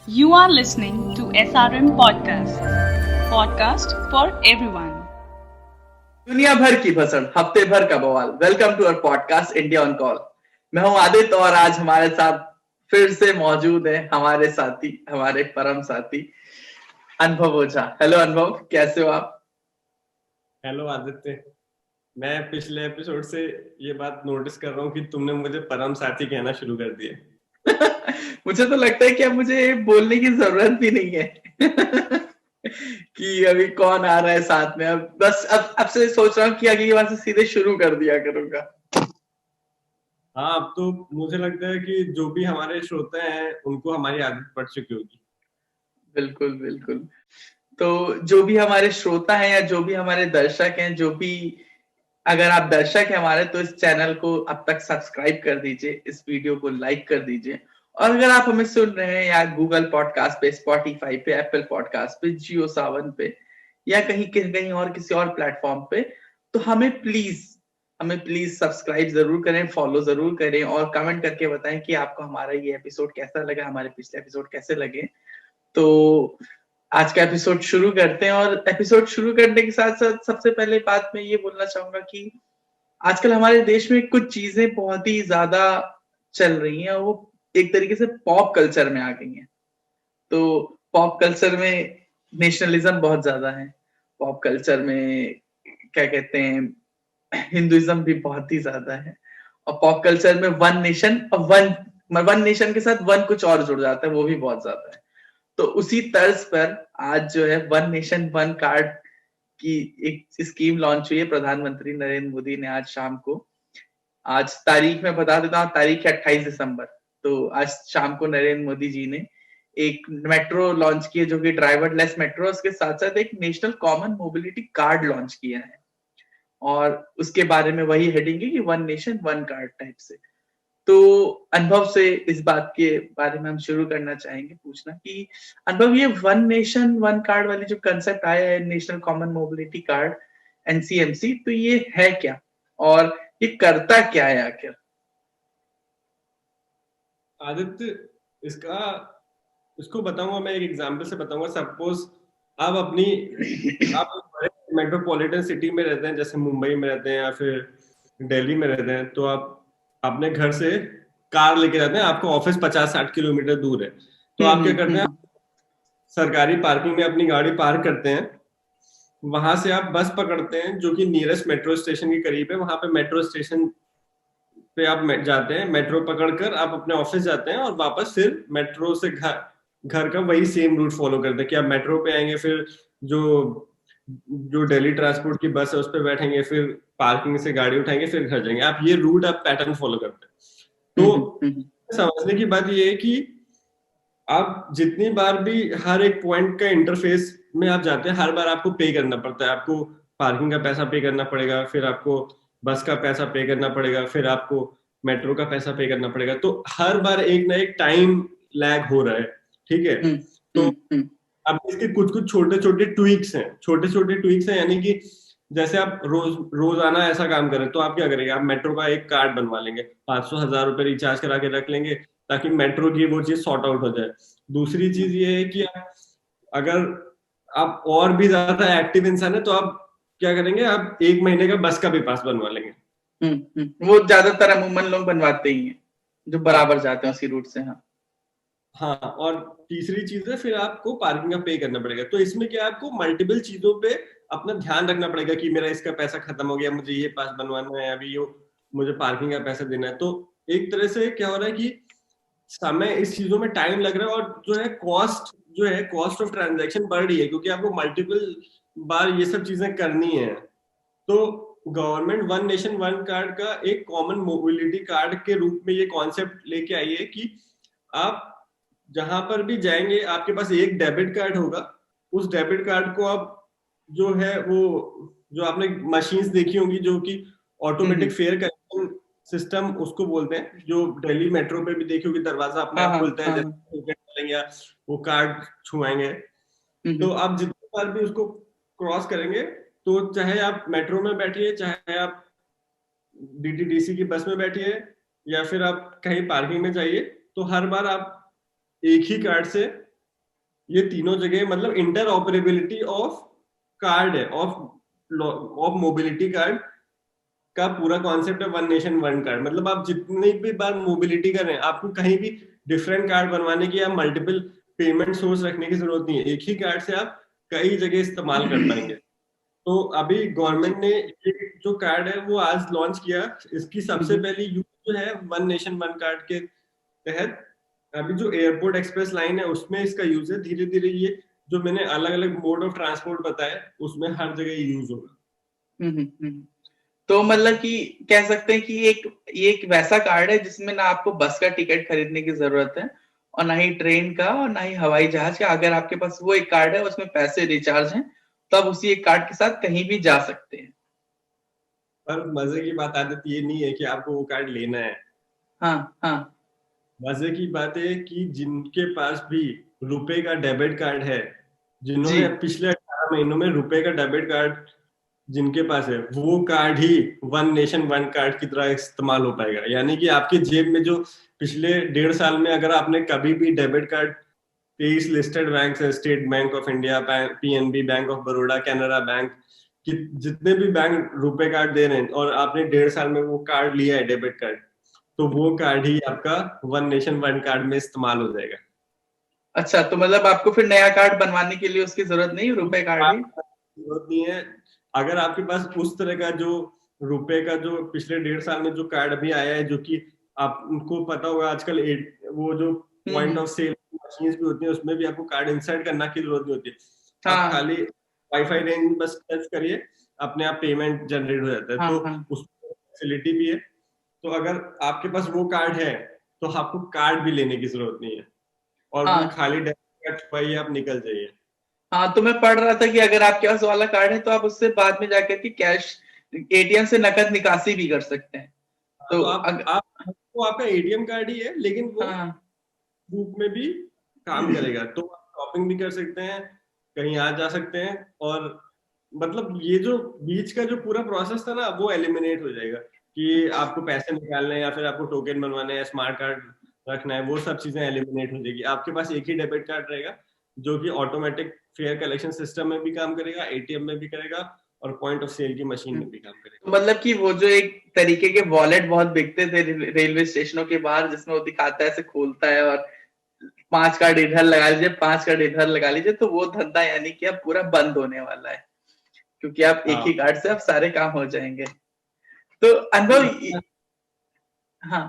You are listening to SRM Podcast. Podcast for everyone. दुनिया भर की भसड़, हफ्ते भर का बवाल। Welcome to our podcast India on call. मैं हूं आदित्य और आज हमारे साथ फिर से मौजूद है हमारे साथी, हमारे परम साथी अनुभव ओझा। हेलो अनुभव, कैसे हो आप? हेलो आदित्य, मैं पिछले एपिसोड से ये बात नोटिस कर रहा हूँ कि तुमने मुझे परम साथी कहना शुरू कर दिया। मुझे तो लगता है कि अब मुझे बोलने की जरूरत भी नहीं है कि अभी कौन आ रहा है साथ में। अब बस अब से सोच रहा हूँ कि अगली बार से सीधे शुरू कर दिया करूंगा। हाँ, अब तो मुझे लगता है कि जो भी हमारे श्रोता हैं उनको हमारी आदत पड़ चुकी होगी। बिल्कुल बिल्कुल। तो जो भी हमारे श्रोता हैं या जो भी हमारे दर्शक हैं, जो भी अगर आप दर्शक हैं हमारे, तो इस चैनल को अब तक सब्सक्राइब कर दीजिए, इस वीडियो को लाइक कर दीजिए। और अगर आप हमें सुन रहे हैं या गूगल पॉडकास्ट पे, स्पॉटिफाई पे, एप्पल पॉडकास्ट पे, जियो सावन पे या कहीं कहीं और किसी और प्लेटफॉर्म पे, तो हमें प्लीज सब्सक्राइब जरूर करें, फॉलो जरूर करें और कमेंट करके बताएं कि आपको हमारा ये एपिसोड कैसा लगा, हमारे पिछले एपिसोड कैसे लगे। तो आज का एपिसोड शुरू करते हैं। और एपिसोड शुरू करने के साथ साथ सबसे पहले बात मैं ये बोलना चाहूंगा कि आजकल हमारे देश में कुछ चीजें बहुत ही ज्यादा चल रही हैं और वो एक तरीके से पॉप कल्चर में आ गई हैं। तो पॉप कल्चर में नेशनलिज्म बहुत ज्यादा है। पॉप कल्चर में क्या कहते हैं, हिंदुइज्म भी बहुत ही ज्यादा है। और पॉप कल्चर में वन नेशन और वन नेशन के साथ वन कुछ और जुड़ जाता है, वो भी बहुत ज्यादा है। तो उसी तर्ज पर आज जो है वन नेशन वन कार्ड की एक स्कीम लॉन्च हुई है। प्रधानमंत्री नरेंद्र मोदी ने आज शाम को, आज तारीख में बता देता हूँ, तारीख है 28 दिसंबर। तो आज शाम को नरेंद्र मोदी जी ने एक मेट्रो लॉन्च की है, जो कि ड्राइवरलेस मेट्रो, उसके साथ साथ एक national common mobility card launch किया है। और उसके बारे में वही हेडिंग है कि one nation one card type से। तो अनुभव से इस बात के बारे में हम शुरू करना चाहेंगे पूछना कि अनुभव, ये वन नेशन वन कार्ड वाली जो कंसेप्ट आया है, national common mobility card, NCMC, तो ये है क्या और ये करता क्या है आखिर? आदित्य, इसको बताऊंगा, मैं एक एग्जांपल से बताऊंगा। सपोज आप आप बड़े मेट्रोपॉलिटन सिटी में रहते हैं, जैसे मुंबई में रहते हैं या फिर दिल्ली में रहते हैं, तो आप अपने घर से कार लेके जाते हैं, आपको ऑफिस 50-60 किलोमीटर दूर है, तो आप क्या करते हैं, सरकारी पार्किंग में अपनी गाड़ी पार्क करते हैं। वहां से आप बस पकड़ते हैं जो कि नियरेस्ट मेट्रो स्टेशन के करीब है। वहां पे मेट्रो स्टेशन पे आप जाते हैं, मेट्रो पकड़कर आप अपने ऑफिस जाते हैं और वापस फिर मेट्रो से घर का वही सेम रूट फॉलो करते हैं कि आप मेट्रो पे आएंगे, फिर जो जो दिल्ली ट्रांसपोर्ट की बस है उस पर बैठेंगे, फिर पार्किंग से गाड़ी उठाएंगे, फिर घर जाएंगे। आप ये रूट, आप पैटर्न फॉलो करते हैं। तो समझने की बात ये है कि आप जितनी बार भी हर एक पॉइंट का इंटरफेस में आप जाते हैं, हर बार आपको पे करना पड़ता है। आपको पार्किंग का पैसा पे करना पड़ेगा, फिर आपको बस का पैसा पे करना पड़ेगा, फिर आपको मेट्रो का पैसा पे करना पड़ेगा। तो हर बार एक ना एक टाइम लैग हो रहा है, ठीक है। तो अब इसके कुछ कुछ छोटे छोटे ट्वीक्स हैं, यानी कि जैसे आप रोजाना ऐसा काम करें, तो आप क्या करेंगे, आप मेट्रो का एक कार्ड बनवा लेंगे, 500-1000 रुपए रिचार्ज करा के रख लेंगे, ताकि मेट्रो की वो चीज सॉर्ट आउट हो जाए। दूसरी चीज ये है कि अगर आप और भी ज्यादा एक्टिव इंसान है, तो आप क्या करेंगे, आप 1 महीने का बस का भी पास बनवा लेंगे। वो ज्यादातर अमूमन लोग बनवाते ही हैं जो बराबर जाते हैं उसी रूट से। हाँ, और तीसरी चीज है, फिर आपको पार्किंग का पे करना पड़ेगा। तो इसमें क्या, आपको मल्टीपल चीजों पे अपना ध्यान रखना पड़ेगा कि मेरा इसका पैसा खत्म हो गया, मुझे ये पास बनवाना है, अभी ये मुझे पार्किंग का पैसा देना है। तो एक तरह से क्या हो रहा है कि समय, इस चीजों में टाइम लग रहा है, और जो है कॉस्ट ऑफ ट्रांजैक्शन बढ़ रही है, क्योंकि आपको मल्टीपल बार ये सब चीजें करनी है। तो government one nation one card का एक कॉमन मोबिलिटी कार्ड के रूप में ये कॉन्सेप्ट लेके आई है कि आप जहां पर भी जाएंगे, आपके पास एक डेबिट कार्ड होगा। उस डेबिट कार्ड को आप, जो है वो, जो आपने मशीन्स देखी होंगी जो कि ऑटोमेटिक फेयर कलेक्शन सिस्टम उसको बोलते हैं, जो दिल्ली मेट्रो पे भी देखी होगी, दरवाजा अपने आप खुलता है, जैसे वो कार्ड छुआएंगे। तो आप जितनी बार भी उसको क्रॉस करेंगे, तो चाहे आप मेट्रो में बैठिए, चाहे आप डीटीडीसी की बस में बैठिए, या फिर आप कहीं पार्किंग में जाइए, तो हर बार आप एक ही कार्ड से ये तीनों जगह मतलब इंटर ऑपरेबिलिटी ऑफ कार्ड है, ऑफ मोबिलिटी कार्ड का पूरा कॉन्सेप्ट है वन नेशन वन कार्ड। मतलब आप जितनी भी बार मोबिलिटी कर रहे हैं, आपको कहीं भी डिफरेंट कार्ड बनवाने की या मल्टीपल पेमेंट सोर्स रखने की जरूरत नहीं है, एक ही कार्ड से आप कई जगह इस्तेमाल कर पाएंगे। तो अभी गवर्नमेंट ने ये जो कार्ड है वो आज लॉन्च किया। इसकी सबसे पहली यूज जो है वन नेशन वन कार्ड के तहत, अभी जो एयरपोर्ट एक्सप्रेस लाइन है उसमें इसका यूज है। धीरे धीरे ये जो मैंने अलग अलग मोड ऑफ ट्रांसपोर्ट बताया उसमें हर जगह यूज होगा। तो मतलब कि कह सकते हैं कि ये एक वैसा कार्ड है जिसमें ना आपको बस का टिकट खरीदने की जरूरत है और ना ही ट्रेन का और ना ही हवाई जहाज का। अगर आपके पास वो एक कार्ड है उसमें पैसे रिचार्ज हैं तो आप उसी एक कार्ड के साथ कहीं भी जा सकते हैं। पर मजे की बात आदत ये नहीं है कि आपको वो कार्ड लेना है। हाँ हाँ। मजे की बात है कि जिनके पास भी रुपए का डेबिट कार्ड है, जी जिन्होंने पिछले 18 महीनों में रुपए का डेबिट कार्ड जिनके पास है, वो कार्ड ही वन नेशन वन कार्ड की तरह इस्तेमाल हो पाएगा। यानी कि आपके जेब में जो पिछले 1.5 साल में अगर आपने कभी भी डेबिट कार्ड 23 लिस्टेड बैंक है, state bank of India, PNB, bank of Baroda, Canara bank, कि जितने भी बैंक रुपए कार्ड दे रहे हैं और आपने 1.5 साल में वो कार्ड लिया है डेबिट कार्ड, तो वो कार्ड ही आपका वन नेशन वन कार्ड में इस्तेमाल हो जाएगा। अच्छा, तो मतलब आपको फिर नया कार्ड बनवाने के लिए उसकी जरूरत नहीं, रुपए कार्ड ही? जरूरत नहीं है। अगर आपके पास उस तरह का जो रुपए का जो पिछले 1.5 साल में जो कार्ड अभी आया है, जो कि आपको पता होगा आजकल वो जो पॉइंट ऑफ सेल मशीन भी होती है उसमें भी आपको कार्ड इंसर्ट करना की जरूरत नहीं होती। आप खाली वाईफाई रेंज बस टच करिए, अपने आप पेमेंट जनरेट हो जाता है। तो उसमें फैसिलिटी भी है। तो अगर आपके पास वो कार्ड है तो आपको कार्ड भी लेने की जरूरत नहीं है और वो खाली डेबिट कार्ड छुपाइए, आप निकल जाइए। हाँ, तो मैं पढ़ रहा था कि अगर आपके पास वाला कार्ड है तो आप उससे बाद में जाकर के कैश एटीएम से नकद निकासी भी कर सकते हैं। तो वो आपका एटीएम कार्ड ही है लेकिन वो बुक में भी काम करेगा। तो आप शॉपिंग भी कर सकते हैं, कहीं आ जा सकते हैं, और मतलब ये जो बीच का जो पूरा प्रोसेस था ना वो एलिमिनेट हो जाएगा कि आपको पैसे निकालने या फिर आपको टोकन बनवाने या स्मार्ट कार्ड रखना है, वो सब चीजें एलिमिनेट हो जाएगी। आपके पास एक ही डेबिट कार्ड रहेगा जो कि ऑटोमेटिक फेयर कलेक्शन सिस्टम में भी काम करेगा, एटीएम में भी करेगा और पॉइंट ऑफ सेल की मशीन में भी काम करेगा। तो मतलब कि वो जो एक तरीके के वॉलेट बहुत बिकते थे रेलवे स्टेशनों के बाहर, जिसमें वो दिखाता है, ऐसे खोलता है और 5 कार्ड इधर लगा लीजिए, 5 कार्ड इधर लगा लीजिए, तो वो धंधा यानी कि अब पूरा बंद होने वाला है क्योंकि आप एक ही कार्ड से अब सारे काम हो जाएंगे। तो अनुभव, हाँ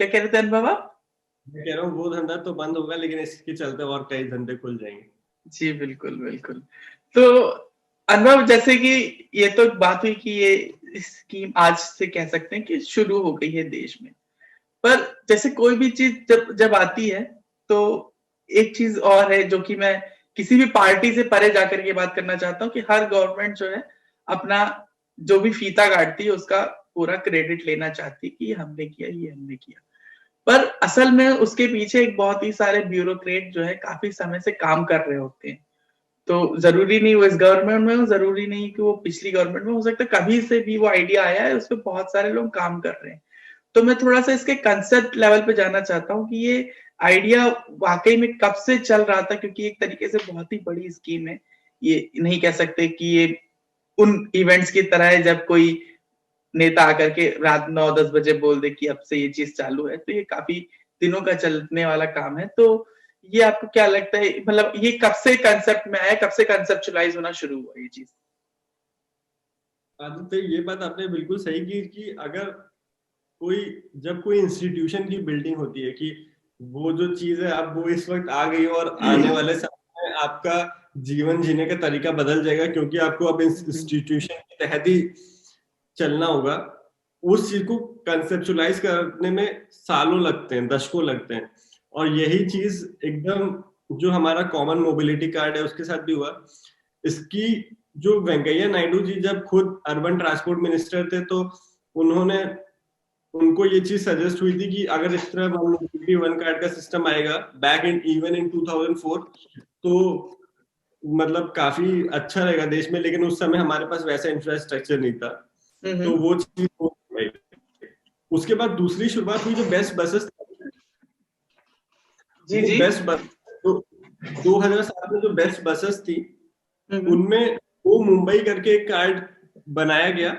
क्या कह रहे थे अनुभव आप? मैं कह रहा हूँ वो धंधा तो बंद होगा लेकिन इसके चलते और कई धंधे खुल जाएंगे। जी बिल्कुल बिल्कुल। तो अनुभव, जैसे कि ये तो बात हुई कि ये स्कीम आज से कह सकते हैं कि शुरू हो गई है देश में, पर जैसे कोई भी चीज जब आती है तो एक चीज और है जो कि मैं किसी भी पार्टी से परे जाकर के बात करना चाहता हूँ कि हर गवर्नमेंट जो है अपना जो भी फीता काटती है उसका पूरा क्रेडिट लेना चाहती है कि हमने किया, ये हमने किया। पर असल में उसके पीछे एक बहुत ही सारे ब्यूरोक्रेट जो है काफी समय से काम कर रहे होते हैं। तो जरूरी नहीं वो इस गवर्नमेंट में हो, जरूरी नहीं कि वो पिछली गवर्नमेंट में, हो सकता है कभी से भी वो आइडिया आया है, उस पर बहुत सारे लोग काम कर रहे हैं। तो मैं थोड़ा सा इसके कंसेप्ट लेवल पे जानना चाहता हूँ कि ये आइडिया वाकई में कब से चल रहा था, क्योंकि एक तरीके से बहुत ही बड़ी स्कीम है। ये नहीं कह सकते कि ये उन इवेंट्स की तरह है जब कोई नेता आकर के रात 9-10 बजे बोल दे कि अब से ये चीज चालू है। तो ये काफी दिनों का चलने वाला काम है। तो ये आपको क्या लगता है, मतलब ये कब से कंसेप्ट में आया, कब से कंसेप्चुलाइज होना शुरू हुआ ये चीज? तो ये बात आपने बिल्कुल सही की कि अगर जब कोई इंस्टीट्यूशन की बिल्डिंग होती है कि वो जो चीज है अब वो इस वक्त आ गई और आने वाले समय में आपका जीवन जीने का तरीका बदल जाएगा क्योंकि आपको अब इंस्टीट्यूशन के तहत ही चलना होगा। उस चीज को कंसेप्चुलाइज करने में सालों लगते हैं, दशकों लगते हैं। और यही चीज एकदम जो हमारा कॉमन मोबिलिटी कार्ड है उसके साथ भी हुआ। इसकी जो वेंकैया नायडू जी जब खुद अर्बन ट्रांसपोर्ट मिनिस्टर थे तो उनको ये चीज सजेस्ट हुई थी कि अगर इस तरह वन कार्ड का सिस्टम आएगा बैक इन 2004 तो मतलब काफी अच्छा रहेगा देश में। लेकिन उस समय हमारे पास वैसा इंफ्रास्ट्रक्चर नहीं था, तो वो चीज हो गई। उसके बाद दूसरी शुरुआत हुई जो बेस्ट बसेस, जी जी, बेस्ट बस, तो 2007 में जो बेस्ट बसेस थी उनमें वो मुंबई करके एक कार्ड बनाया गया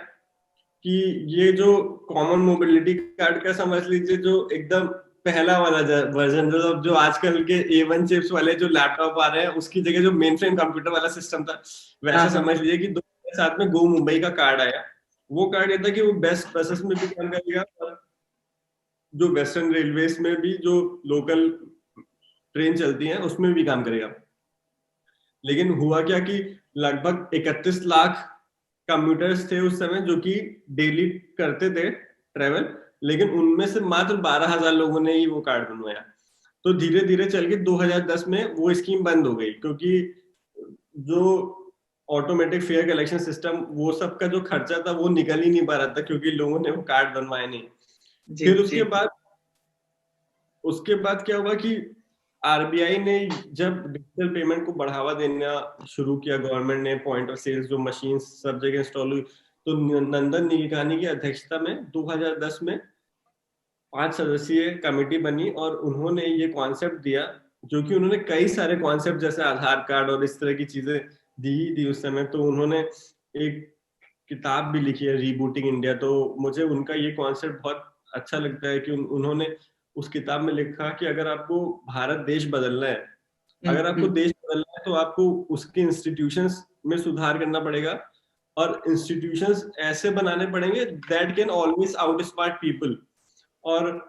कि ये जो कॉमन मोबिलिटी कार्ड का समझ लीजिए, जो एकदम पहला वाला वर्जन, जो आजकल के A1 चिप्स वाले जो लैपटॉप आ रहे हैं उसकी जगह जो मेन फ्रेम कंप्यूटर वाला सिस्टम था, वैसा समझ लीजिए कि 2007 में गो मुंबई का कार्ड आया। वो कार्ड ये था कि वो बेस्ट बसेस में भी काम करेगा और जो वेस्टर्न रेलवेज में भी जो लोकल ट्रेन चलती हैं उसमें भी काम करेगा। लेकिन हुआ क्या कि लगभग 31 लाख कम्यूटर्स थे उस समय जो कि डेली करते थे ट्रेवल, लेकिन उनमें से मात्र 12,000 लोगों ने ही वो कार्ड बनवाया। तो धीरे धीरे चल के 2010 में वो स्कीम बंद हो गई, क्योंकि जो ऑटोमेटिक फेयर कलेक्शन सिस्टम वो सब का जो खर्चा था वो निकल ही नहीं पा रहा था, क्योंकि लोगों ने वो कार्ड बनवाए नहीं। फिर उसके बाद क्या हुआ कि आरबीआई ने जब डिजिटल पेमेंट को बढ़ावा देना शुरू किया, गवर्नमेंट ने पॉइंट ऑफ सेल्स जो मशीन सब जगह इंस्टॉल हुई, तो नंदन नीलेकानी की अध्यक्षता में 2010 में 5 सदस्यीय कमेटी बनी और उन्होंने ये कॉन्सेप्ट दिया, जो कि उन्होंने कई सारे कॉन्सेप्ट जैसे आधार कार्ड और इस तरह की चीजें दी थी उस समय। तो उन्होंने एक किताब भी लिखी है रीबूटिंग इंडिया। तो मुझे उनका ये कॉन्सेप्ट बहुत अच्छा लगता है कि उन्होंने उस किताब में लिखा कि अगर आपको भारत देश बदलना है, अगर आपको देश बदलना है तो आपको उसके इंस्टीट्यूशंस में सुधार करना पड़ेगा और इंस्टीट्यूशंस ऐसे बनाने पड़ेंगे that can always outsmart people. और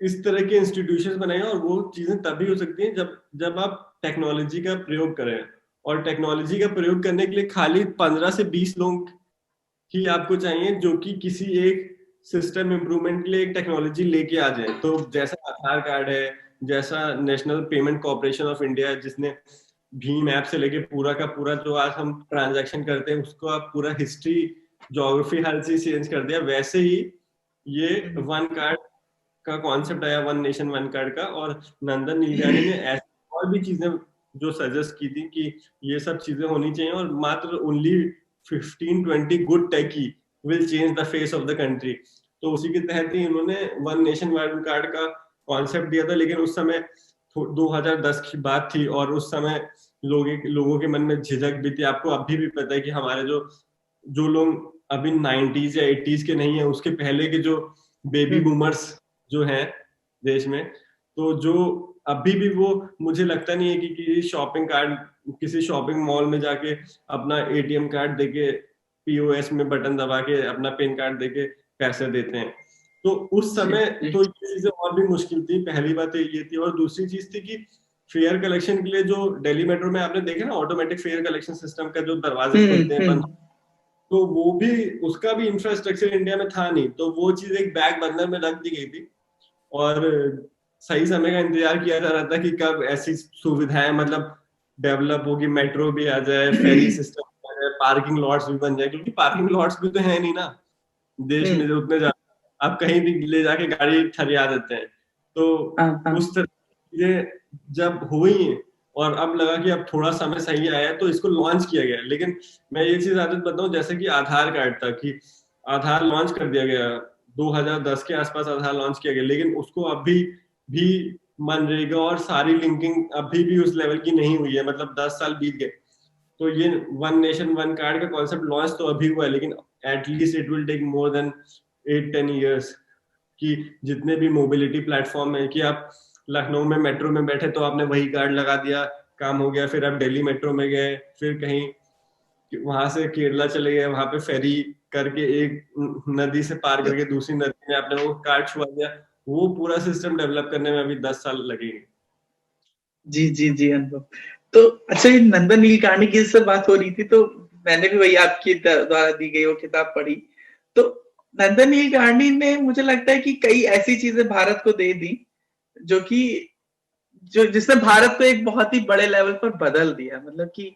इस तरह के इंस्टीट्यूशंस बनाएंगे और वो चीजें तभी हो सकती हैं जब आप टेक्नोलॉजी का प्रयोग करें। और टेक्नोलॉजी का प्रयोग करने के लिए खाली 15 से 20 लोग ही आपको चाहिए जो कि किसी एक सिस्टम इंप्रूवमेंट के लिए एक टेक्नोलॉजी लेके आ जाए। तो जैसा आधार कार्ड है, जैसा national payment corporation of India है जिसने भीम ऐप से लेके पूरा का पूरा जो आज हम ट्रांजैक्शन करते हैं उसको आप पूरा हिस्ट्री, ज्योग्राफी, हर चीज चेंज कर दिया, वैसे ही ये वन कार्ड का कॉन्सेप्ट आया, वन नेशन वन कार्ड का। और नंदन नीलेकानी ने ऐसी और भी चीजें जो सजेस्ट की थी कि ये सब चीजें होनी चाहिए और मात्र only 15-20 good techie will change the face of the country. तो उसी के तहत ही उन्होंने वन नेशन वन कार्ड का कॉन्सेप्ट दिया था। लेकिन उस समय 2010 की बात थी और उस समय लोगों के मन में झिझक भी थी। आपको अभी भी पता है कि हमारे जो लोग अभी 90s या 80s के नहीं है, उसके पहले के जो बेबी बूमर्स जो हैं देश में, तो जो अभी भी वो मुझे लगता नहीं है कि किसी शॉपिंग मॉल में जाके अपना एटीएम कार्ड देके पीओएस में बटन दबा के अपना पिन कार्ड देके पैसे देते हैं। तो उस समय तो ये चीजें और भी मुश्किल थी। पहली बात ये थी। और दूसरी चीज थी कि फेयर कलेक्शन के लिए जो दिल्ली मेट्रो में आपने देखा ना, ऑटोमेटिक फेयर कलेक्शन सिस्टम का जो दरवाजे खुलते हैं बंद, तो वो भी, उसका भी इंफ्रास्ट्रक्चर इंडिया में था नहीं। तो वो चीज एक बैग बंदर में रख दी गई थी और सही समय का इंतजार किया जा रहा था कि कब ऐसी सुविधाएं मतलब डेवलप होगी, मेट्रो भी आ जाए, फेरी सिस्टम आ जाए, पार्किंग लॉट्स भी बन जाए। क्योंकि पार्किंग लॉट्स भी तो है नहीं ना देश में, जो उतने ज्यादा आप कहीं भी ले जाके गाड़ी ठहरा देते हैं। तो उस तरह की चीजें जब हुई और अब लगा कि अब थोड़ा समय सही आया तो इसको लॉन्च किया गया। लेकिन मैं ये चीज आदत बताऊं, जैसे कि आधार कार्ड था कि आधार लॉन्च कर दिया गया 2010 के आसपास, आधार लॉन्च किया गया, लेकिन उसको अभी भी मनरेगा और सारी लिंकिंग अभी भी उस लेवल की नहीं हुई है। मतलब 10 साल बीत गए। तो ये वन नेशन वन कार्ड का कॉन्सेप्ट लॉन्च तो अभी हुआ है, लेकिन at least it will take more than 8-10 years कि जितने भी मोबिलिटी प्लेटफॉर्म है, कि आप लखनऊ में मेट्रो में बैठे तो आपने वही कार्ड लगा दिया, काम हो गया। फिर आप दिल्ली मेट्रो में गए, फिर कहीं वहां से केरला चले गए, वहां पे फेरी करके एक नदी से पार करके दूसरी नदी में आपने वो कार्ड छुआ दिया। वो पूरा सिस्टम डेवलप करने में अभी 10 साल लगेंगे। जी जी जी अनुभव। तो अच्छा, ये नंदन नीलेकानी की से बात हो रही थी तो मैंने भी वही आपकी द्वारा दी गई वो किताब पढ़ी। तो नंदन नीलेकानी ने मुझे लगता है कि कई ऐसी चीजें भारत को दे दी जो कि जिसने भारत को एक बहुत ही बड़े लेवल पर बदल दिया। मतलब कि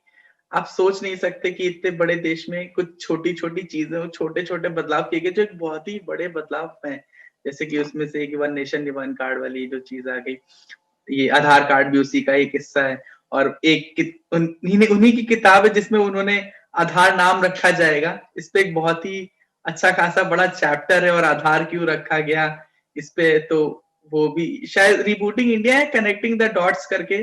आप सोच नहीं सकते कि इतने बड़े देश में कुछ छोटी छोटी चीजें, छोटे छोटे बदलाव किए गए जो एक बहुत ही बड़े बदलाव हैं। जैसे कि उसमें से एक वन नेशन वन कार्ड वाली जो चीज आ गई, ये आधार कार्ड भी उसी का एक हिस्सा है। और एक उन्हीं की किताब है जिसमें उन्होंने आधार नाम रखा जाएगा, इस पे एक बहुत ही अच्छा खासा बड़ा चैप्टर है। और आधार क्यों रखा गया इस पे, तो वो भी शायद रीबूटिंग इंडिया है, कनेक्टिंग द डॉट्स करके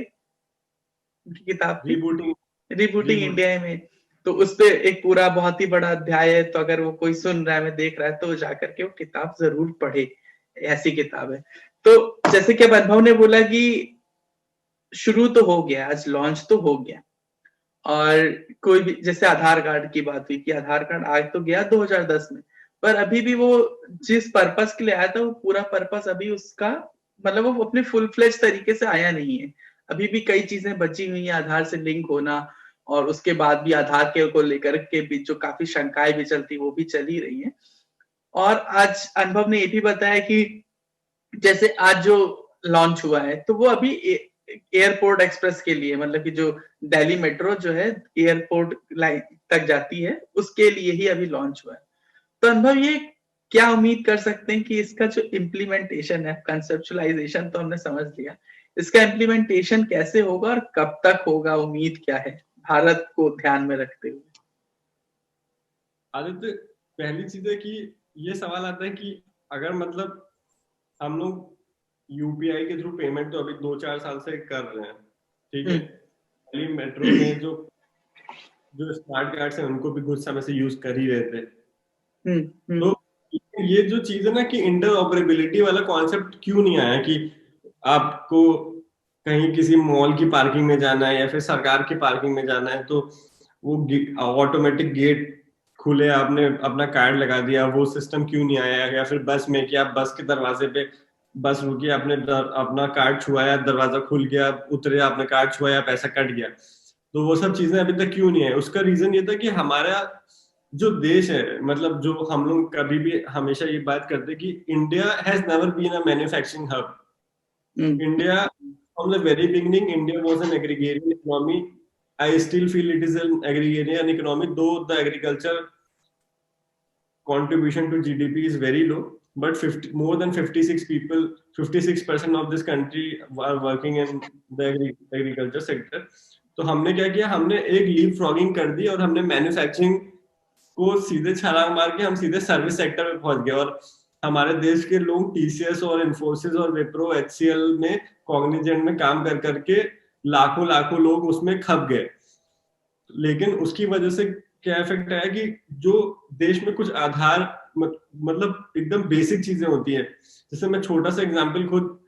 उनकी किताब थी रीबूटिंग रीबूटिंग इंडिया में। तो उस पे एक पूरा बहुत ही बड़ा अध्याय है, तो अगर वो कोई सुन रहा है में देख रहा है तो वो जाकर के वो किताब जरूर पढ़े, ऐसी किताब है। तो जैसे कि अब अनुभव ने बोला कि शुरू तो हो गया, आज लॉन्च तो हो गया, और कोई भी जैसे आधार कार्ड की बात हुई कि आधार कार्ड आ तो गया 2010 में, पर अभी भी वो जिस पर्पस के लिए आया था वो पूरा पर्पस अभी उसका मतलब वो अपने फुल फ्लेज तरीके से आया नहीं है। अभी भी कई चीजें बची हुई हैं, आधार से लिंक होना, और उसके बाद भी आधार के को लेकर के भी जो काफी शंकाएं भी चलती वो भी चल ही रही हैं। और आज अनुभव ने ये भी बताया कि जैसे आज जो लॉन्च हुआ है तो वो अभी एयरपोर्ट एक्सप्रेस के लिए, मतलब कि जो दिल्ली मेट्रो जो है एयरपोर्ट लाइन तक जाती है उसके लिए ही अभी लॉन्च हुआ है। तो अनुभव ये क्या उम्मीद कर सकते हैं कि इसका जो इम्प्लीमेंटेशन है, कंसेप्चुअलाइजेशन तो हमने समझ लिया, इसका इम्प्लीमेंटेशन कैसे होगा और कब तक होगा, उम्मीद क्या है भारत को ध्यान में रखते हुए? आदित्य, पहली चीज है कि ये सवाल आता है कि अगर मतलब हम लोग यूपीआई के थ्रू पेमेंट तो अभी 2-4 साल से कर रहे हैं, ठीक है। दिल्ली मेट्रो में जो स्मार्ट कार्ड्स हैं उनको भी कुछ समय से यूज कर ही रहे थे। तो ये जो चीज है ना कि इंटरऑपरेबिलिटी वाला कॉन्सेप्ट क्यों नहीं आया कि आपको कहीं किसी मॉल की पार्किंग में जाना है या फिर सरकार की पार्किंग में जाना है तो वो ऑटोमेटिक गेट खुले, आपने अपना कार्ड लगा दिया, वो सिस्टम क्यों नहीं आया? या फिर बस में कि आप बस के दरवाजे पे बस रुकी, आपने अपना कार्ड छुआया, दरवाजा खुल गया, उतरे, आपने कार्ड छुआया, पैसा कट गया। तो वो सब चीजें अभी तक क्यों नहीं है? उसका रीजन ये था कि हमारा जो देश है, मतलब जो हम लोग कभी भी हमेशा ये बात करते कि India has never been a manufacturing hub. India from the very beginning, India was an agrarian economy. I still feel it is an agrarian economy, though the agriculture contribution to GDP is very low. But more than 56% of this country are working in the agriculture sector. तो हमने क्या किया, हमने एक leap frogging कर दी और हमने manufacturing को सीधे छलांग मार के हम सीधे सर्विस सेक्टर में पहुंच गए। और हमारे देश के लोग टीसीएस और इन्फोसिस और विप्रो, एचसीएल में, कॉग्निजेंट में काम कर करके लाखों लोग उसमें खप गए। लेकिन उसकी वजह से क्या इफेक्ट आया कि जो देश में कुछ आधार मतलब एकदम बेसिक चीजें होती है, जैसे मैं छोटा सा एग्जांपल खुद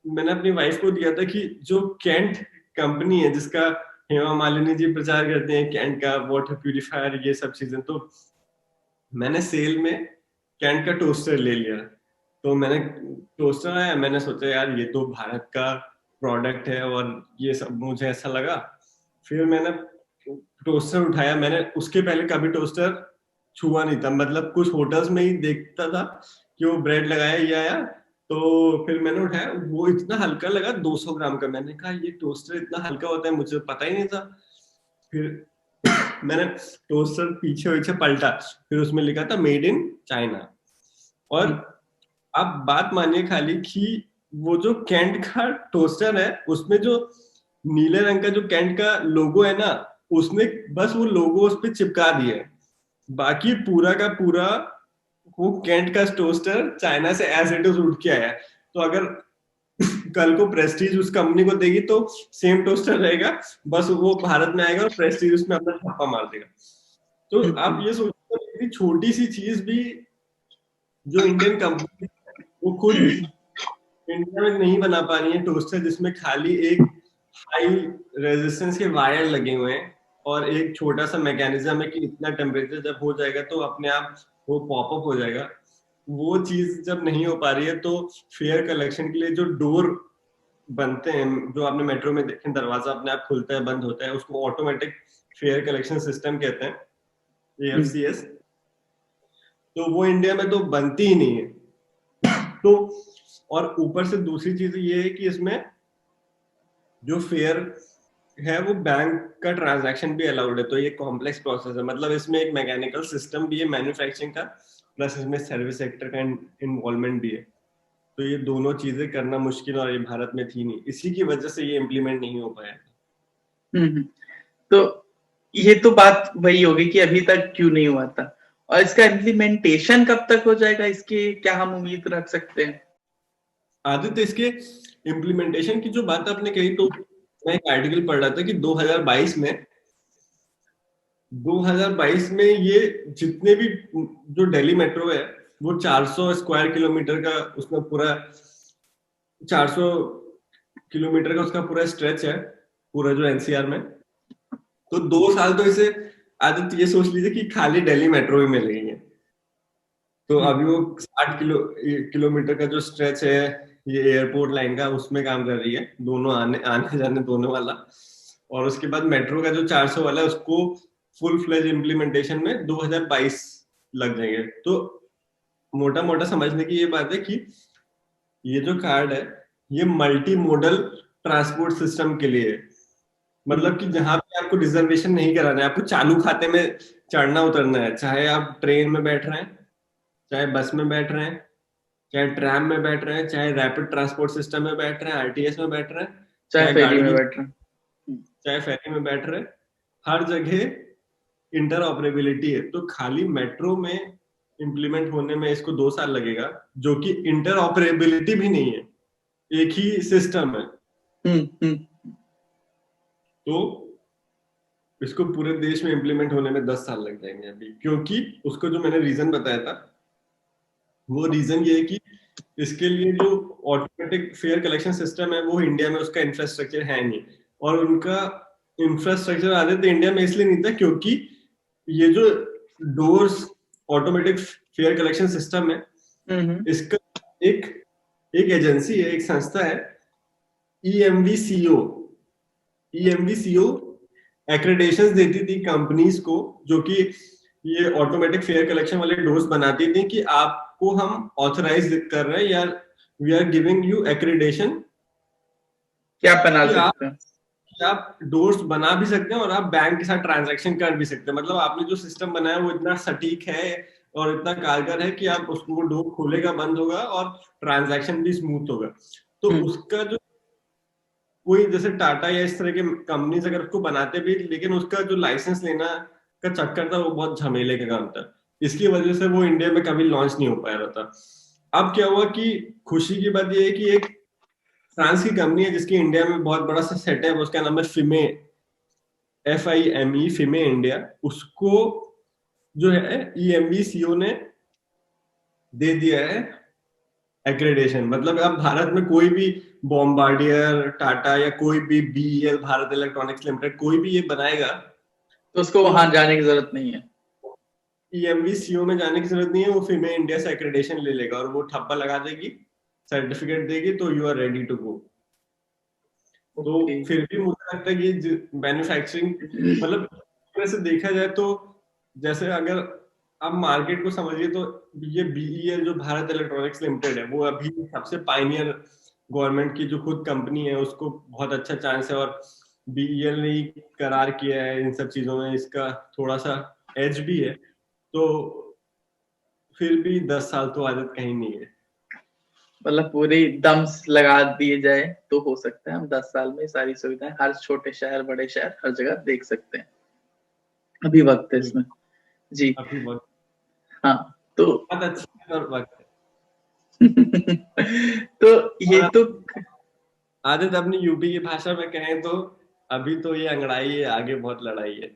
मैंने अपनी वाइफ को दिया था कि जो कैंट कंपनी है जिसका हेमा मालिनी जी प्रचार करते हैं, कैंट का वाटर प्यूरिफायर, ये सब चीजें, तो मैंने सेल में कैंट का टोस्टर ले लिया। तो मैंने टोस्टर आया, मैंने सोचा यार ये तो भारत का प्रोडक्ट है और ये सब, मुझे ऐसा लगा। फिर मैंने टोस्टर उठाया, मैंने उसके पहले कभी टोस्टर छुआ नहीं था, मतलब कुछ होटल्स में ही देखता था कि वो ब्रेड लगाया ये आया। तो फिर मैंने उठाया, वो इतना हल्का लगा, 200 ग्राम का। मैंने कहा ये टोस्टर इतना हल्का होता है, मुझे पता ही नहीं था। फिर मैंने टोस्टर पीछे पलटा, फिर उसमें लिखा था मेड इन चाइना। और आप बात मानिए खाली कि वो जो कैंट का टोस्टर है उसमें जो नीले रंग का जो कैंट का लोगो है ना, उसने बस वो लोगो उस पर चिपका दिया है, बाकी पूरा का पूरा वो कैंट का टोस्टर चाइना से एज इट इज उड़ के आया। तो अगर कल को प्रेस्टीज उस कंपनी को देगी तो सेम टोस्टर रहेगा, बस वो भारत में आएगा और प्रेस्टीज उसमें अपना छापा मार देगा। तो आप ये सोचो, इतनी छोटी सी चीज भी जो इंडियन कंपनी वो खुद इंडिया में नहीं बना पा रही है, टोस्टर जिसमें खाली एक हाई रेजिस्टेंस के वायर लगे हुए हैं और एक छोटा सा मैकेनिज्म है कि इतना टेम्परेचर जब हो जाएगा तो अपने आप वो पॉपअप हो जाएगा। वो चीज जब नहीं हो पा रही है तो फेयर कलेक्शन के लिए जो डोर बनते हैं, जो आपने मेट्रो में देखे, दरवाजा अपने आप खुलता है बंद होता है, उसको ऑटोमेटिक फेयर कलेक्शन सिस्टम कहते हैं, AFCS। तो वो इंडिया में तो बनती ही नहीं है। तो और ऊपर से दूसरी चीज ये है कि इसमें जो फेयर है वो बैंक का ट्रांजैक्शन भी अलाउड है। तो ये कॉम्प्लेक्स प्रोसेस है, मतलब इसमें एक मैकेनिकल सिस्टम भी है मैन्युफैक्चरिंग का, प्लस इसमें सर्विस सेक्टर का इन्वॉल्वमेंट भी है। तो ये दोनों चीजें करना मुश्किल और ये भारत में थी नहीं, इसी की वजह से ये इम्प्लीमेंट नहीं हो पाया। तो ये तो बात वही होगी कि अभी तक क्यों नहीं हुआ था, और इसका इम्प्लीमेंटेशन कब तक हो जाएगा, इसकी क्या हम उम्मीद रख सकते हैं? आदित्य, इसके इम्प्लीमेंटेशन की जो बात आपने कही, तो मैं एक आर्टिकल पढ़ रहा था कि 2022 में ये जितने भी जो दिल्ली मेट्रो है वो 400 स्क्वायर किलोमीटर का उसमें पूरा 400 किलोमीटर का उसका पूरा स्ट्रेच है, पूरा जो एनसीआर में। तो 2 साल तो इसे आदत ये सोच लीजिए कि खाली दिल्ली मेट्रो ही मिल गई है। तो अभी वो 60 किलोमीटर का जो स्ट्रेच है ये एयरपोर्ट लाइन का उसमें काम कर रही है, दोनों आने आने जाने दोनों वाला। और उसके बाद मेट्रो का जो 400 वाला है उसको फुल फ्लेज इम्प्लीमेंटेशन में 2022 लग जाएंगे। तो मोटा मोटा समझने की ये बात है कि ये जो कार्ड है ये मल्टी मोडल ट्रांसपोर्ट सिस्टम के लिए है। मतलब कि जहां पे आपको रिजर्वेशन नहीं कराना है, आपको चालू खाते में चढ़ना उतरना है, चाहे आप ट्रेन में बैठ रहे हैं, चाहे बस में बैठ रहे हैं, चाहे ट्रैम में बैठ रहे हैं, चाहे रैपिड ट्रांसपोर्ट सिस्टम में बैठ रहे हैं, आरटीएस में बैठ रहे हैं, चाहे फेरी में बैठ रहे हैं, चाहे फेरी में बैठ रहे हैं, हर जगह इंटर ऑपरेबिलिटी है। तो खाली मेट्रो में इम्प्लीमेंट होने में इसको 2 साल लगेगा, जो कि इंटर ऑपरेबिलिटी भी नहीं है, एक ही सिस्टम है। तो इसको पूरे देश में इम्प्लीमेंट होने में 10 साल लग जाएंगे अभी, क्योंकि उसको जो मैंने रीजन बताया था वो रीजन ये है कि इसके लिए जो ऑटोमेटिक फेयर कलेक्शन सिस्टम है वो इंडिया में उसका इंफ्रास्ट्रक्चर है नहीं। और उनका इंफ्रास्ट्रक्चर आधे तो इंडिया में इसलिए नहीं था क्योंकि ये जो doors automatic fair collection system है इसका एक एजेंसी है, एक संस्था है, ईएमवीसीओ एक्रेडिटेशंस देती थी कंपनीज को जो कि ये ऑटोमेटिक फेयर कलेक्शन वाले डोर्स बनाती थी कि आपको हम ऑथराइज कर रहे हैं या we are giving you accreditation क्या बना सकते हैं, आप डोर्स बना भी सकते हैं और आप बैंक के साथ ट्रांजैक्शन कर भी सकते हैं। मतलब आपने जो सिस्टम बनाया वो इतना सटीक है और इतना कारगर है कि आप उसको डोर खोलेगा बंद होगा और ट्रांजैक्शन भी स्मूथ होगा। तो उसका जो कोई जैसे टाटा या इस तरह के कंपनीज अगर उसको बनाते भी, लेकिन उसका जो लाइसेंस लेना का चक्कर था वो बहुत झमेले का काम था, इसकी वजह से वो इंडिया में कभी लॉन्च नहीं हो पाया रहा था। अब क्या हुआ कि खुशी की बात ये है कि एक फ्रांस की कंपनी है जिसकी इंडिया में बहुत बड़ा सा सेटअप है, उसका नाम है FIME, FIME इंडिया। उसको जो है ईएमवीसीओ ने दे दिया है एक्रेडिटेशन। मतलब अब भारत में कोई भी बॉम्बार्डियर, टाटा या कोई भी BEL, भारत इलेक्ट्रॉनिक्स लिमिटेड, कोई भी ये बनाएगा तो उसको वहां जाने की जरूरत नहीं है, ईएमवीसीओ में जाने की जरूरत नहीं है। वो FIME इंडिया से एक्रेडिटेशन ले लेगा और वो ठप्पा लगा देगी, सर्टिफिकेट देगी, तो you are ready to go. तो फिर भी मुझे लगता है कि मैन्युफैक्चरिंग मतलब वैसे देखा जाए तो जैसे अगर आप मार्केट को समझिए तो ये BEL जो भारत इलेक्ट्रॉनिक्स लिमिटेड है वो अभी सबसे पायनियर गवर्नमेंट की जो खुद कंपनी है उसको बहुत अच्छा चांस है। और BEL ने करार किया है इन सब चीजों में, इसका थोड़ा सा एज भी है। तो फिर भी 10 साल तो आदत कहीं नहीं है। मतलब पूरी दम लगा दिए जाए तो हो सकता है हम 10 साल में सारी सुविधाएं हर छोटे शहर बड़े शहर हर जगह देख सकते हैं। अभी वक्त है इसमें जी, अभी वक्त, हाँ तो बहुत अच्छा और वक्त है। तो ये तो आदत अपनी यूपी की भाषा में कहें तो अभी तो ये अंगड़ाई है, आगे बहुत लड़ाई है।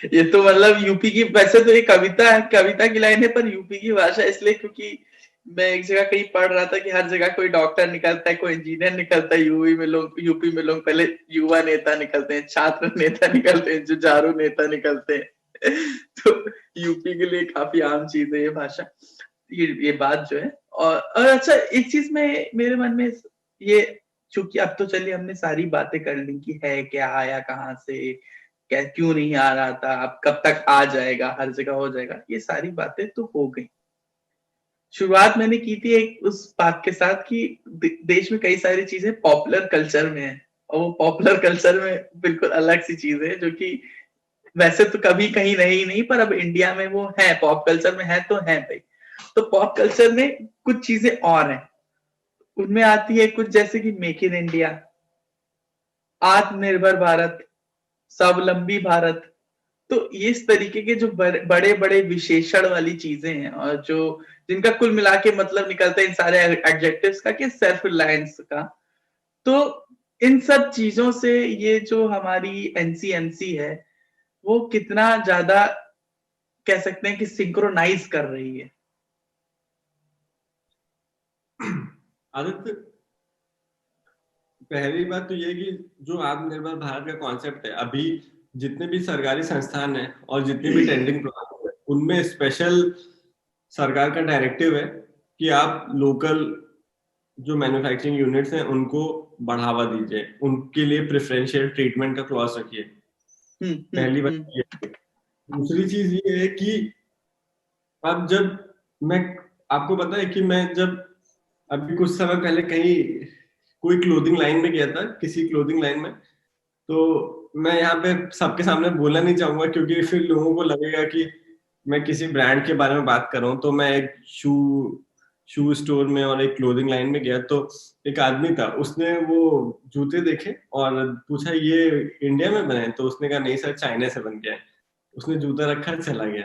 ये तो मतलब यूपी की, वैसे तो ये कविता की लाइन है, पर यूपी की भाषा इसलिए क्योंकि मैं एक जगह कहीं पढ़ रहा था कि हर जगह कोई डॉक्टर निकलता है, कोई इंजीनियर निकलता है, यूपी में लोग पहले युवा नेता निकलते हैं, छात्र नेता निकलते हैं, जुझारू नेता निकलते हैं। तो यूपी के लिए काफी आम चीज है ये भाषा, ये बात जो है। और अच्छा एक चीज में मेरे मन में ये, चूंकि अब तो चलिए हमने सारी बातें कर ली कि है क्या, आया कहाँ से, क्या क्यों नहीं आ रहा था, अब कब तक आ जाएगा, हर जगह हो जाएगा, ये सारी बातें तो हो गई। शुरुआत मैंने की थी एक उस बात के साथ कि देश में कई सारी चीजें पॉपुलर कल्चर में है, और वो पॉपुलर कल्चर में बिल्कुल अलग सी चीज है जो कि वैसे तो कभी कहीं नहीं, पर अब इंडिया में वो है, पॉप कल्चर में है तो है भाई। तो पॉप कल्चर में कुछ चीजें और हैं, उनमें आती है कुछ जैसे कि मेक इन इंडिया, आत्मनिर्भर भारत, स्वावलंबी भारत। तो इस तरीके के जो बड़े बड़े विशेषण वाली चीजें हैं और जो जिनका कुल मिला के मतलब निकलता है इन सारे एडजेक्टिव्स का कि सेल्फ रिलायंस का। तो इन सब चीजों से ये जो हमारी एनसीएमसी है वो कितना ज्यादा कह सकते हैं कि सिंक्रोनाइज कर रही है। आदित्य, पहली बात तो ये कि जो आत्मनिर्भर भारत का कॉन्सेप्ट है, अभी जितने भी सरकारी संस्थान हैं और जितने भी टेंडरिंग प्रोसेस है, उनमें स्पेशल सरकार का डायरेक्टिव है कि आप लोकल जो मैन्युफैक्चरिंग यूनिट्स हैं उनको बढ़ावा दीजिए, उनके लिए प्रेफरेंशियल ट्रीटमेंट का क्लॉज रखिए। पहली बात ये है। दूसरी चीज ये है कि अब जब मैं, आपको पता है कि मैं जब अभी कुछ समय पहले कहीं कोई क्लोथिंग लाइन में गया था, किसी क्लोथिंग लाइन में, तो मैं यहाँ पे सबके सामने बोलना नहीं चाहूंगा क्योंकि फिर लोगों को लगेगा कि मैं किसी ब्रांड के बारे में बात कर रहा हूँ। तो मैं एक शू स्टोर में और एक क्लोथिंग लाइन में गया, तो एक आदमी था, उसने वो जूते देखे और पूछा ये इंडिया में बने हैं? तो उसने कहा नहीं सर, चाइना से बन गया है। उसने जूता रखा, चला गया।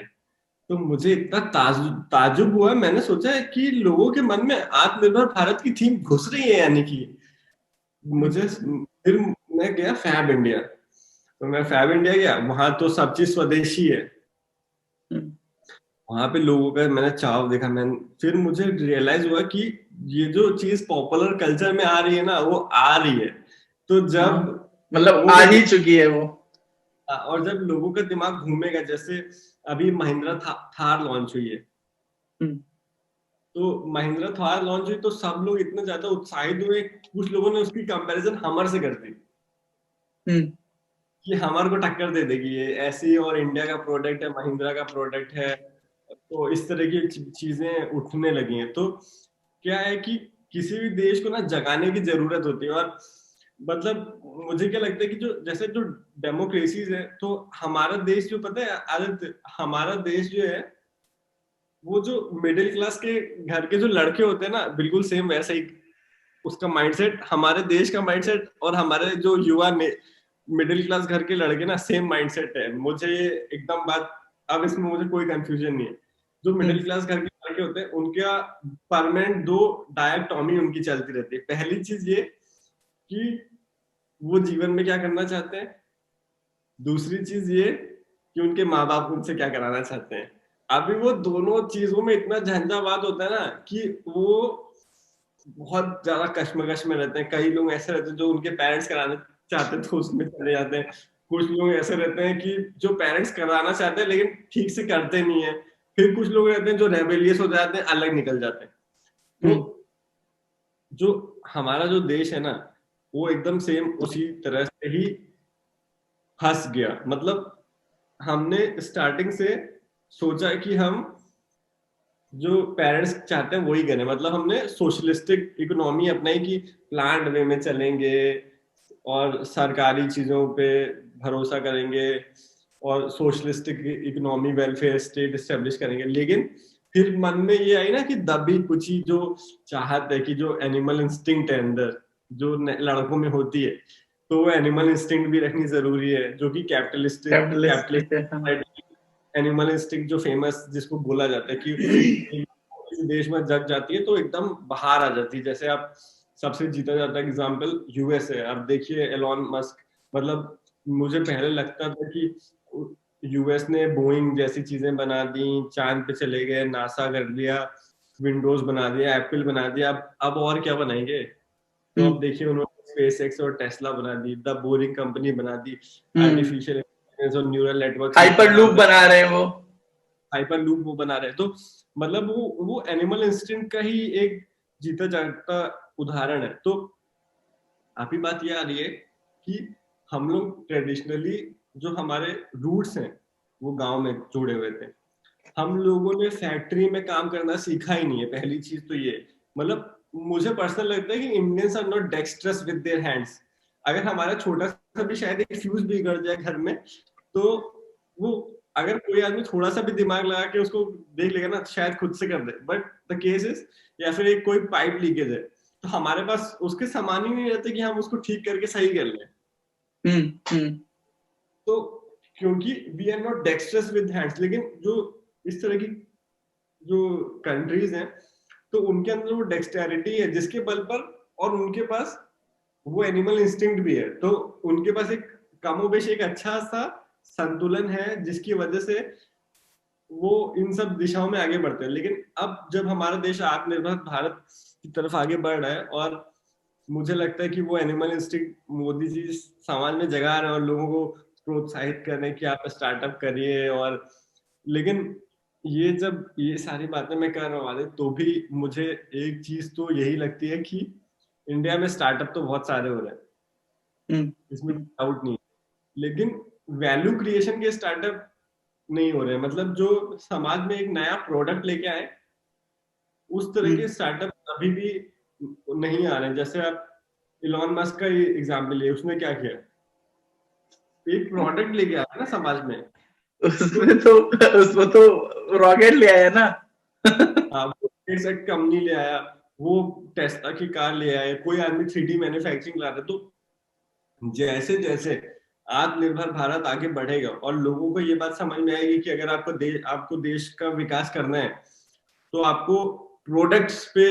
तो मुझे इतना ताजुब हुआ, मैंने सोचा है कि लोगों के मन में आत्मनिर्भर भारत की थीम घुस रही है, यानी कि मुझे फिर मैं गया फैब इंडिया। तो मैं फैब इंडिया गया, वहां तो सब चीज स्वदेशी है। वहां पे लोगों का मैंने चाव देखा, फिर मुझे रियलाइज हुआ कि ये जो चीज पॉपुलर कल्चर में आ रही है ना, वो आ रही है। तो जब मतलब आ ही चुकी है वो, और जब लोगों का दिमाग घूमेगा, जैसे अभी महिंद्रा थार लॉन्च हुई है, तो महिंद्रा थार लॉन्च हुई तो सब लोग इतने ज्यादा उत्साहित हुए, कुछ लोगों ने उसकी कंपैरिजन हमर से कर दी कि हमर को टक्कर दे देगी ये, ऐसी और इंडिया का प्रोडक्ट है, महिंद्रा का प्रोडक्ट है। तो इस तरह की चीजें उठने लगी हैं। तो क्या है कि किसी भी देश को ना जगाने की जरूरत होती है। और मतलब मुझे क्या लगता है कि जो जैसे जो डेमोक्रेसीज है, तो हमारा देश जो, पता है आदित्य, हमारा देश जो है वो जो मिडिल क्लास के घर के जो लड़के होते हैं ना, बिल्कुल सेम वैसा ही उसका माइंडसेट, हमारे देश का माइंडसेट और हमारे जो युवा मिडिल क्लास घर के लड़के ना, सेम माइंडसेट है। मुझे एकदम बात, अब इसमें मुझे कोई कंफ्यूजन नहीं है। जो मिडिल क्लास घर के लड़के होते हैं उनका परमानेंट दो डायकोटॉमी उनकी चलती रहती है। पहली चीज ये कि वो जीवन में क्या करना चाहते हैं, दूसरी चीज ये कि उनके माँ बाप उनसे क्या कराना चाहते हैं। अभी वो दोनों चीजों में इतना झंझावात होता है ना कि वो बहुत ज्यादा कश्मकश में रहते हैं। कई लोग ऐसे रहते हैं जो उनके पेरेंट्स कराना चाहते हैं तो उसमें चले जाते हैं। कुछ लोग ऐसे रहते हैं कि जो पेरेंट्स कराना चाहते हैं लेकिन ठीक से करते नहीं है। फिर कुछ लोग रहते हैं जो रेबेलियस हो जाते हैं, अलग निकल जाते हैं। तो जो हमारा जो देश है ना, वो एकदम सेम उसी तरह से ही फंस गया। मतलब हमने स्टार्टिंग से सोचा कि हम जो पेरेंट्स चाहते हैं वही करें। मतलब हमने सोशलिस्टिक इकोनॉमी अपनाई कि प्लान्ड वे में चलेंगे और सरकारी चीजों पे भरोसा करेंगे और socialistic economy, welfare state establish करेंगे। लेकिन फिर मन में ये आई ना कि दबी कुची जो चाहत है कि जो एनिमल इंस्टिंक्ट है अंदर, जो लड़कों में होती है, तो वो एनिमल इंस्टिंक्ट भी रखनी जरूरी है, जो कि कैपिटलिस्ट एनिमल इंस्टिंक्ट जो फेमस जिसको बोला जाता है कि किसी देश में जग जाती है तो एकदम बाहर आ जाती है। जैसे आप सबसे जीता जाता है एग्जांपल यूएस है। अब देखिए एलॉन मस्क, मतलब मुझे पहले लगता था कि यूएस ने बोइंग जैसी चीजें बना दी, चांद पे चले गए, नासा कर दिया, विंडोज बना दिया, एप्पल बना दिया, अब और क्या बनाएंगे। तो अब देखिए उन्होंने स्पेसएक्स और टेस्ला बना दी, द बोरिंग कंपनी बना दी, आर्टिफिशियल इंटेलिजेंस और न्यूरल नेटवर्क, हाइपरलूप बना रहे हैं वो, हाइपरलूप वो बना रहे हैं। तो मतलब वो एनिमल इंस्टिंक्ट का ही एक जीता जागता उदाहरण है। तो अभी बात ये आ रही है कि हम लोग ट्रेडिशनली जो हमारे रूट्स हैं वो गांव में जुड़े हुए थे। हम लोगों ने फैक्ट्री में काम करना सीखा ही नहीं है, पहली चीज तो ये। मतलब मुझे पर्सनल लगता है कि Indians are not dexterous with their hands. अगर हमारा छोटा सा भी शायद एक फ्यूज बिगड़ जाए घर में, तो वो अगर कोई आदमी थोड़ा सा भी दिमाग लगा के उसको देख लेगा ना, शायद खुद से कर दे। बट द केस इज, या फिर एक कोई पाइप लीकेज है तो हमारे पास उसके सामान ही नहीं रहते कि हम उसको ठीक करके सही कर लें। तो क्योंकि we are not dexterous with hands. लेकिन जो इस तरह की जो कंट्रीज हैं तो उनके अंदर वो डेक्सटेरिटी है जिसके बल पर, और उनके पास वो एनिमल इंस्टिंक्ट भी है, तो उनके पास एक कमोबेश एक अच्छा सा संतुलन है जिसकी वजह से वो इन सब दिशाओं में आगे बढ़ते हैं। लेकिन अब जब हमारा देश आत्मनिर्भर भारत की तरफ आगे बढ़ रहा है, और मुझे लगता है कि वो एनिमल इंस्टिंक्ट मोदी जी समाज में जगा रहे हैं और लोगों को प्रोत्साहित कर रहे हैं कि आप स्टार्टअप करिए। और लेकिन ये जब ये सारी बातें मैं कर रहा हूँ तो भी मुझे एक चीज तो यही लगती है कि इंडिया में स्टार्टअप तो बहुत सारे हो रहे हैं, इसमें डाउट नहीं, लेकिन वैल्यू क्रिएशन के स्टार्टअप नहीं हो रहे हैं। मतलब जो समाज में एक नया प्रोडक्ट लेके आए, उस तरह के स्टार्टअप अभी भी नहीं आ रहे हैं। जैसे आप इलॉन मस्क का एग्जाम्पल लिए, उसने क्या किया, एक प्रोडक्ट लेके आया ना समाज में, उसमें तो रॉकेट ले आया ना। वो एक कंपनी ले आया, वो टेस्ला की कार ले आया, कोई आदमी 3D मैन्युफैक्चरिंग ला रहा है। तो जैसे जैसे आत्मनिर्भर भारत आगे बढ़ेगा और लोगों को ये बात समझ में आएगी कि अगर आपको देश का विकास करना है तो आपको प्रोडक्ट्स पे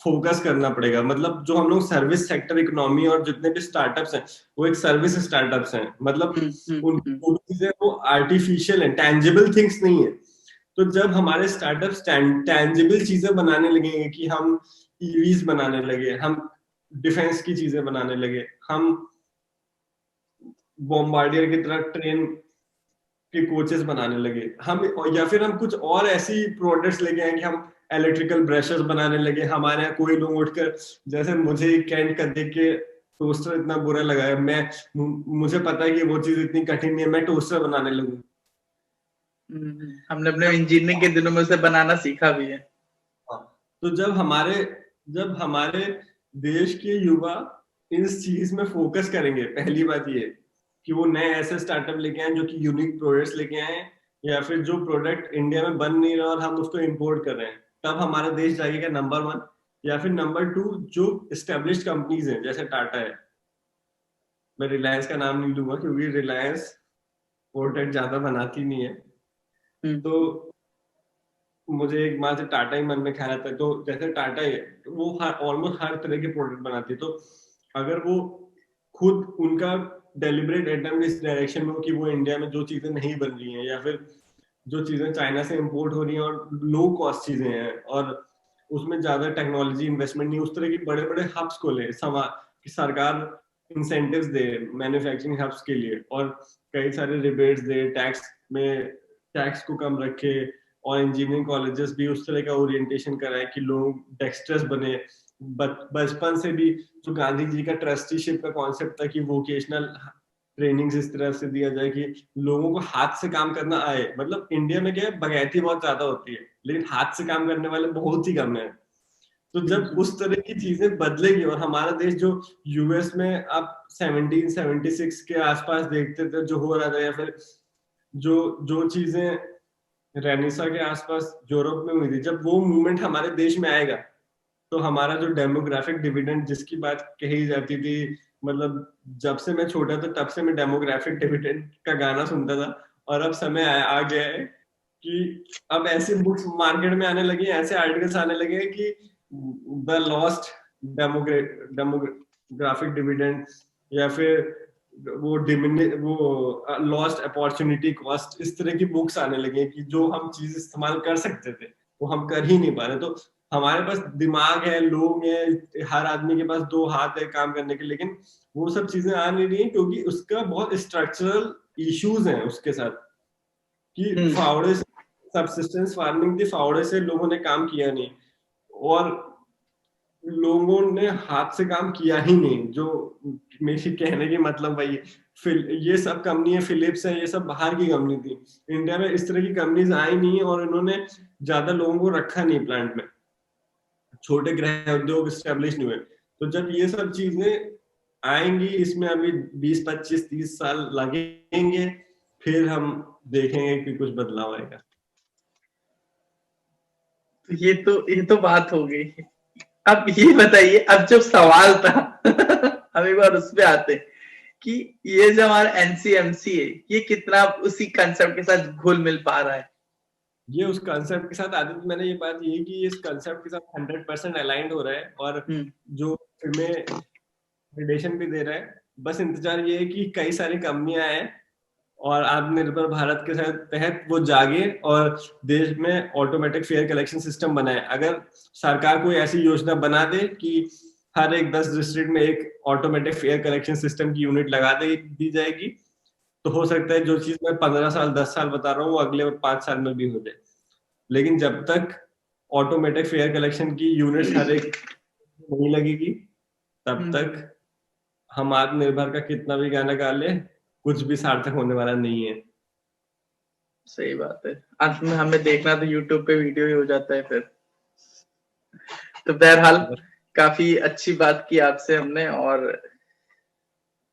फोकस करना पड़ेगा। मतलब जो हम लोग सर्विस सेक्टर इकोनॉमी और जितने भी स्टार्टअप्स हैं वो एक सर्विस स्टार्टअप्स हैं। मतलब उनकी चीजें वो आर्टिफिशियल है, टैंजिबल थिंग्स नहीं है। तो जब हमारे स्टार्टअप्स टैंजिबल चीजें बनाने लगेंगे, कि हम ईवीज बनाने लगे, हम डिफेंस की चीजें बनाने लगे, हम बॉम्बार्डियर की तरह ट्रेन के कोचेस बनाने लगे, हम या फिर हम कुछ और ऐसी प्रोडक्ट्स लेके आएंगे, हम इलेक्ट्रिकल ब्रशेस बनाने लगे। हमारे यहाँ कोई लोग उठकर, जैसे मुझे कैंट का देख के टोस्टर इतना बुरा लगा है, मुझे पता है कि वो चीज इतनी कठिन नहीं है, मैं टोस्टर बनाने लगूं। हमने अपने इंजीनियरिंग के दिनों में उसे बनाना सीखा भी है। तो जब हमारे देश के युवा इस चीज में फोकस करेंगे, पहली बात ये कि वो नए ऐसे स्टार्टअप लेके आए जो कि यूनिक प्रोडक्ट्स लेके आए, या फिर जो प्रोडक्ट इंडिया में बन नहीं रहा और हम उसको इंपोर्ट कर रहे हैं, तब हमारा देश जाएगा नंबर 1। या फिर नंबर 2, जो एस्टेब्लिश्ड कंपनीज हैं जैसे टाटा है, मैं रिलायंस का नाम नहीं लूंगा क्योंकि रिलायंस प्रोडक्ट ज्यादा बनाती नहीं है, तो मुझे एक बार से टाटा ही मन में ख्याल आता है। तो जैसे टाटा है, वो ऑलमोस्ट हर तरह के प्रोडक्ट बनाती है। तो अगर वो खुद उनका डेलिब्रेट अटेम्प्ट इस डायरेक्शन में हो कि वो इंडिया में जो चीजें नहीं बन रही हैं, या फिर जो चीजें चाइना से इंपोर्ट हो रही हैं और लो कॉस्ट चीजें हैं और उसमें ज्यादा टेक्नोलॉजी इन्वेस्टमेंट नहीं, उस तरह की बड़े बड़े हब्स खोले, कि सरकार इंसेंटिव्स दे मैन्युफैक्चरिंग हब्स के लिए, और कई सारे रिबेट्स दे, टैक्स को कम रखे, और इंजीनियरिंग कॉलेजेस भी उस तरह का ओरिएंटेशन कराए कि लोग डेक्स्ट्रस बने। बचपन से भी जो गांधी जी का ट्रस्टीशिप का कॉन्सेप्ट था कि वोकेशनल ट्रेनिंग्स इस तरह से दिया जाए कि लोगों को हाथ से काम करना आए। मतलब इंडिया में क्या है, बगैती बहुत ज्यादा होती है लेकिन हाथ से काम करने वाले बहुत ही कम है। तो जब उस तरह की चीजें बदलेगी, और हमारा देश जो यूएस में आप 1776 के आसपास देखते थे जो हो रहा था, या फिर जो जो चीजें रेनेसा के आसपास यूरोप में हुई थी, जब वो मूवमेंट हमारे देश में आएगा तो हमारा जो डेमोग्राफिक डिविडेंड जिसकी बात कही जाती थी, मतलब जब से मैं छोटा था तब से मैं डेमोग्राफिक डिविडेंड का गाना सुनता था, और अब समय आ गया है कि अब ऐसी बुक्स मार्केट में आने लगी, ऐसे आर्टिकल्स आने लगे कि द लॉस्ट डेमोग्राफिक डिविडेंड, या फिर वो लॉस्ट अपॉर्चुनिटी कॉस्ट, इस तरह की बुक्स आने लगे कि जो हम चीज इस्तेमाल कर सकते थे वो हम कर ही नहीं पा रहे। तो हमारे पास दिमाग है, लोग हैं, हर आदमी के पास 2 हाथ है काम करने के, लेकिन वो सब चीजें आ नहीं रही क्योंकि उसका बहुत स्ट्रक्चरल इश्यूज हैं उसके साथ, कि फावड़े से सबसिस्टेंस फार्मिंग थी, फावड़े से लोगों ने काम किया नहीं, और लोगों ने हाथ से काम किया ही नहीं। जो मेरी कहने की मतलब वही, ये सब कंपनी है, फिलिप्स है, ये सब बाहर की कंपनी थी, इंडिया में इस तरह की कंपनीज आई नहीं और इन्होंने ज्यादा लोगों को रखा नहीं प्लांट में, छोटे गृह उद्योग स्टैब्लिश नहीं हुए। तो जब ये सब चीजें आएंगी, इसमें अभी 20, 25, 30 साल लगेंगे, फिर हम देखेंगे कि कुछ बदलाव आएगा। ये तो बात हो गई। अब ये बताइए, अब जो सवाल था हम एक बार उस पे आते हैं कि ये जो हमारा एनसीएमसी है, ये कितना उसी कंसेप्ट के साथ घुल मिल पा रहा है? ये उस कंसेप्ट के साथ आदित्य, मैंने ये बात की इस कंसेप्ट के साथ 100% अलाइंड हो रहा है, और जो में एक्रेडिटेशन भी दे रहा है। बस इंतजार ये है कि कई सारी कंपनियां आए और आत्मनिर्भर भारत के तहत वो जागे और देश में ऑटोमेटिक फेयर कलेक्शन सिस्टम बनाए। अगर सरकार कोई ऐसी योजना बना दे कि हर एक 10 डिस्ट्रिक्ट में एक ऑटोमेटिक फेयर कलेक्शन सिस्टम की यूनिट लगा दी जाएगी, तो हो सकता है जो चीज मैं 15 साल 10 साल बता रहा हूँ वो अगले 5 साल में भी हो जाए। लेकिन जब तक ऑटोमेटिक फेयर कलेक्शन की यूनिट हर एक नहीं लगेगी, तब तक हम आत्मनिर्भर का कितना भी गाना गा ले, कुछ भी सार्थक होने वाला नहीं है। सही बात है, अंत में हमें देखना तो यूट्यूब पे वीडियो ही हो जाता है फिर। तो बहरहाल काफी अच्छी बात की आपसे हमने, और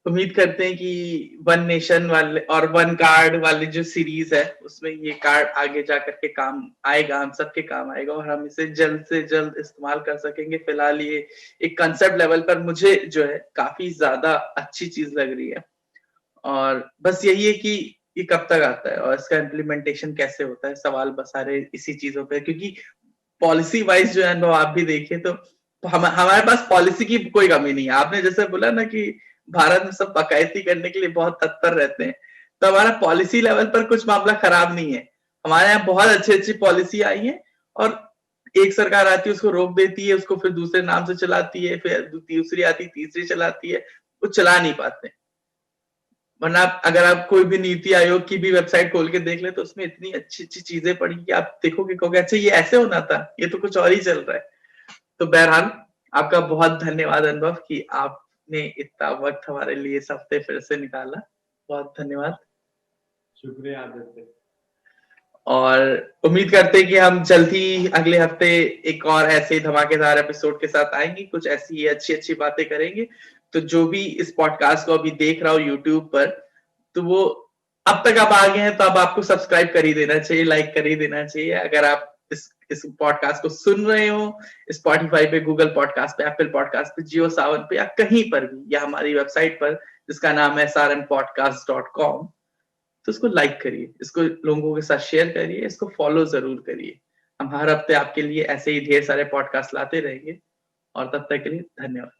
उम्मीद करते हैं कि वन नेशन वाले और वन कार्ड वाले जो सीरीज है उसमें ये कार्ड आगे जाकर के काम आएगा, हम सबके काम आएगा और हम इसे जल्द से जल्द इस्तेमाल कर सकेंगे। फिलहाल ये एक कंसेप्ट लेवल पर मुझे जो है काफी ज्यादा अच्छी चीज लग रही है, और बस यही है कि ये कब तक आता है और इसका इम्प्लीमेंटेशन कैसे होता है, सवाल बस सारे इसी चीजों पे। क्योंकि पॉलिसी वाइज जो है आप भी देखिए तो हमारे पास पॉलिसी की कोई कमी नहीं है। आपने जैसे बोला ना कि भारत में सब बाकायदगी करने के लिए बहुत तत्पर रहते हैं, तो हमारा पॉलिसी लेवल पर कुछ मामला खराब नहीं है। हमारे यहाँ बहुत अच्छी अच्छी पॉलिसी आई है और एक सरकार आती है उसको रोक देती है, उसको फिर दूसरे नाम से चलाती है, फिर दूसरी आती तीसरी चलाती है, वो चला नहीं पाते। वरना अगर आप कोई भी नीति आयोग की भी वेबसाइट खोल के देख ले तो उसमें इतनी अच्छी अच्छी चीजें पड़ी कि आप देखोगे कहोगे अच्छा ये ऐसे होना था, ये तो कुछ और ही चल रहा है। तो बहरहाल आपका बहुत धन्यवाद अनुभव कि आपने इतना वक्त हमारे लिए इस हफ्ते फिर से निकाला, बहुत धन्यवाद। शुक्रिया आदित्य। और उम्मीद करते हैं कि हम जल्द ही अगले हफ्ते एक और ऐसे धमाकेदार एपिसोड के साथ आएंगे, कुछ ऐसी अच्छी अच्छी बातें करेंगे। तो जो भी इस पॉडकास्ट को अभी देख रहा हो यूट्यूब पर, तो वो अब तक आप आ गए हैं तो अब आपको सब्सक्राइब कर ही देना चाहिए, लाइक कर ही देना चाहिए। अगर आप इस पॉडकास्ट को सुन रहे हो स्पॉटिफाई पे, गूगल पॉडकास्ट पे, एप्पल पॉडकास्ट पे, जियो सावन पे या कहीं पर भी, या हमारी वेबसाइट पर जिसका नाम है srmpodcast.com, तो इसको लाइक करिए, इसको लोगों के साथ शेयर करिए, इसको फॉलो जरूर करिए। हम हर हफ्ते आपके लिए ऐसे ही ढेर सारे पॉडकास्ट लाते रहेंगे, और तब तक के लिए धन्यवाद।